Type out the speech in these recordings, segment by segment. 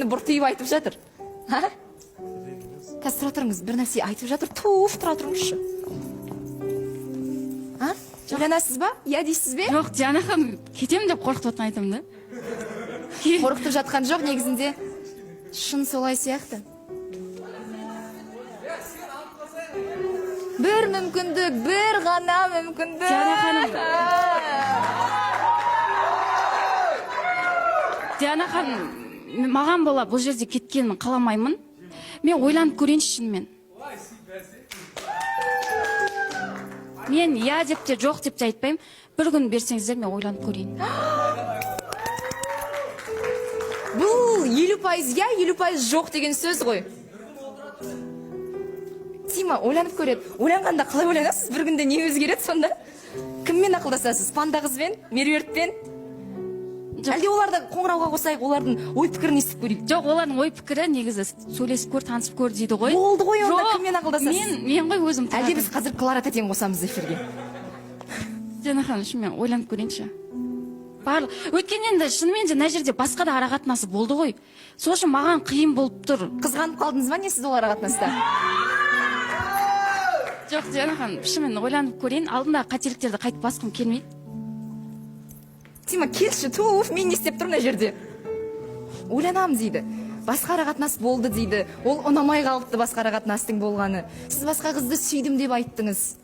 бұртиып айтып жатыр. Қазір тұра тұрыңыз, бір нәрсе айтып жатыр, туф, тұра тұрыңызшы. Ойланасыз ба? Я дейсіз бе? Жоқ, Диана ханым, кетем деп қорқытып отқан айтамын да. Қорқытып жатқан жоқ, негізінде шын солай сияқты. Бір мүмкіндік, бір ғана мүмкіндік. Диана ханым. Диана ханым, маған бола бұл жерде кеткенін қаламаймын. Мен ойланып көрейінші шынымен. Мен я деп те жоқ деп те айтпаймын. Бір күн берсеңіздер, мен ойланып көрейін. Бұл 50% я, 50% жоқ деген сөз ғой. Тима, ойланып көреді. Ойланғанда қалай ойланасыз? Бір күнде не өзгереді сонда? Кіммен ақылдасасыз? Панда қызбен, меруертпен? Әлде оларды қоңырауға қосайық, олардың ой пікірін естіп көрейік. Жоқ, олардың ой пікірі негізі сөйлесіп көр, танысып көр дейді ғой. Болды ғой, онда кіммен ақылдасасыз? Мен ғой өзім. Әлде біз қазір Клара тәтені қосамыз эфирге? Диана ханым, шынымен ойланып көрейінші. Барлық. Өткеннен де шынымен де мына жерде басқа да арақатынасы болды ғой. Сол үшін маған қиын болып тұр. Қызғанып қалдыңыз ба не сіз ол арақатынаста? Жоқ, Диана ханым, шынымен ойланып көрейін. Алдында қателіктерді қайтып басқым келмейді. Тима, келші, туф, мен не істеп тұрмын мына жерде? Ойланамын дейді. Басқа арақатынас болды дейді. Ол ұнамай қалыпты басқа арақатынастың болғаны. Сіз басқа қызды сүйдім деп айттыңыз.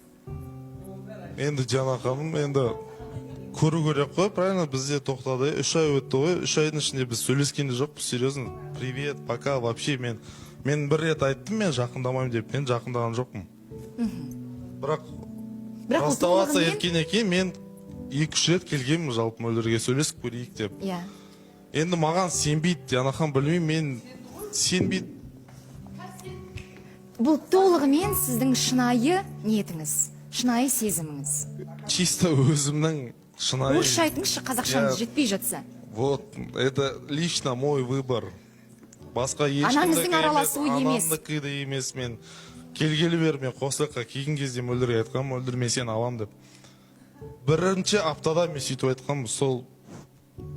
Енді Диана ханым, енді көру керек қой, правильно, бізде тоқтады. 3 ай өтті ғой, 3 айдың ішінде біз сөйлескен де жоқпыз, серьезно. Привет, пока, вообще мен бір рет айттым, мен жақындамаймын деп, мен жақындаған жоқпын. Бірақ расставаться еткеннен кейін мен 2-3 рет келгенмін жалпы Мөлдірге сөйлесіп көрейік деп. Иә. Енді маған сенбейді, Диана ханым, білмеймін, мен сенбейді. Бұл толығымен сіздің шынайы ниетіңіз, шынайы сезіміңіз. Чисто өзімнің шынайы. Орысша айтыңызшы, қазақшаңыз жетпей жатса. Вот, это лично мой выбор. Басқа Анаңыздың араласуы емес. Анамдікі де емес, мен келгелі бер, мен қосаққа кейген кезде Мөлдірге айтқам, Мөлдір, мен сен алам деп. Бірінші аптада мен сөйтіп айтқам, сол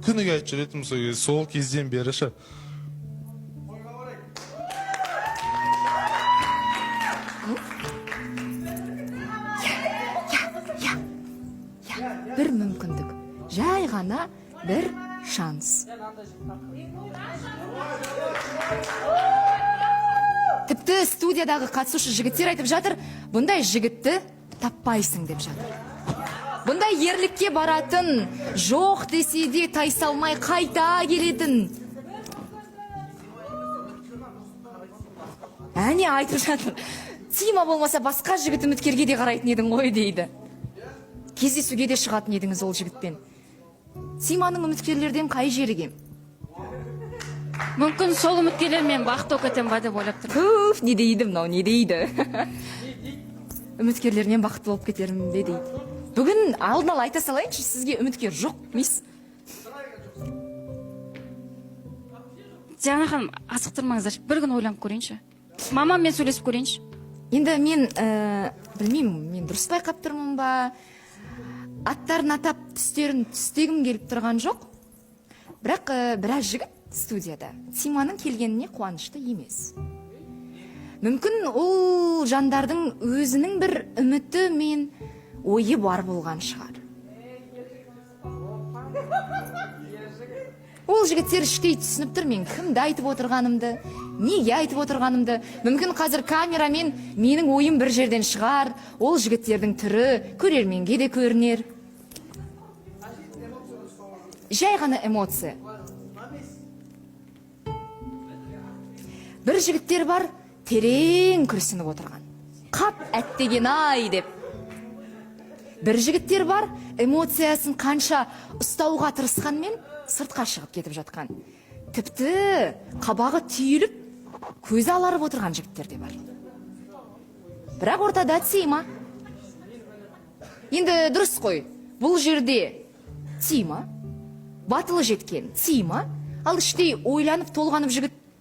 күніге айтып жүретім, сол кезден беріші. Бір мүмкіндік, жай ғана бір шанс. Тіпті студиядағы қатысушы жігіттер айтып жатыр, бұндай жігітті таппайсың деп жатыр. Бұндай ерлікке баратын, жоқ десе де тайсалмай қайта келетін. Әне айтып жатыр. Тима болмаса басқа жігіт үміткерге де қарайтын едің ғой дейді. Кездесуге де шығатын едіңіз ол жігітпен. Тиманың үміткерлерден қай жері кем? Мүмкін сол үміткерлермен бақыт өкетем ба деп ойлап тұрмын. Уф, не дейді мынау, не дейді? Үміткерлерінен бақытты болып кетерім де дейді. Бүгін алдын ала айта салайыншы, сізге үміткер жоқ мис. Диана ханым, асықтырмаңыздар, бір күн ойланып көрейінші. Мамаммен сөйлесіп көрейінші. Енді мен білмеймін, мен дұрыс байқап тұрмын ба? Аттарын атап, түстерін түстегім келіп тұрған жоқ. Бірақ біраз жігіт студияда Тиманың келгеніне қуанышты емес. Мүмкін ол жандардың өзінің бір үміті мен ойы бар болған шығар. Ол жігіттер іштей түсініп тұр, мен кімді айтып отырғанымды, неге айтып отырғанымды. Мүмкін қазір камерамен менің ойым бір жерден шығар, ол жігіттердің түрі көрерменге де көрінер. Жай ғана эмоция. Бір жігіттер бар, терең күрсініп отырған. Қап әттеген ай деп. Бір жігіттер бар, эмоциясын қанша ұстауға тырысқанмен сыртқа шығып кетіп жатқан. Тіпті қабағы түйіліп, көзі аларып отырған жігіттер де бар. Бірақ ортада Тима. Енді дұрыс қой, бұл жерде Тима, батылы жеткен Тима, ал іштей ойланып толғанып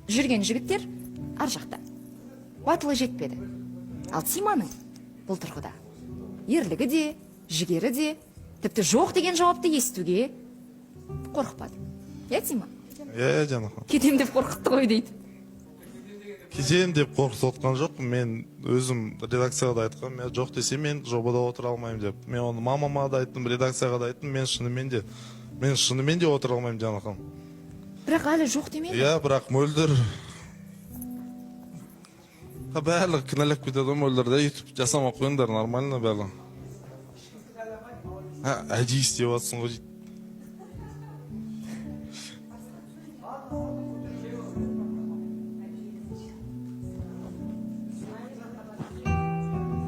жүрген жігіттер ар жақта. Батылы жетпеді. Ал Тиманың бұл тұрғыда ерлігі де, жігері де, тіпті жоқ деген жауапты естуге қорықпады. Я Тима? Жана ханым. Кетем деп қорқытты ғой дейді. Кетем деп қорқытып отқан жоқпын. Мен өзім редакцияға да айтқам, мен жоқ десе мен жобада отыра алмаймын деп. Мен оны мамама да айттым, редакцияға да айттым, мен шынымен де отыра алмаймын жана ханым. Бірақ әлі жоқ демейді. Иә, бірақ мөлдір барлығы кінәлап кетеді ғой мөлдірді. YouTube жасамай қойыңдар, нормально барлығы. Әдейі істеп жатсың ғой дейді.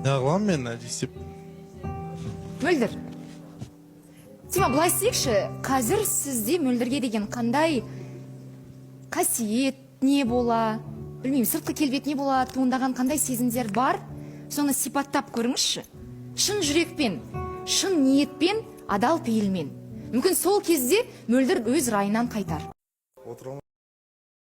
Не қыламын мен әдейі істеп? Мөлдір. Тима, былай істейікші, қазір сізде мөлдірге деген қандай қасиет не бола, білмеймін, сыртқы келбет не бола, туындаған қандай сезімдер бар, соны сипаттап көріңізші. Шын жүрекпен, шын ниетпен, адал пейілмен. Мүмкін сол кезде мөлдір өз райынан қайтар.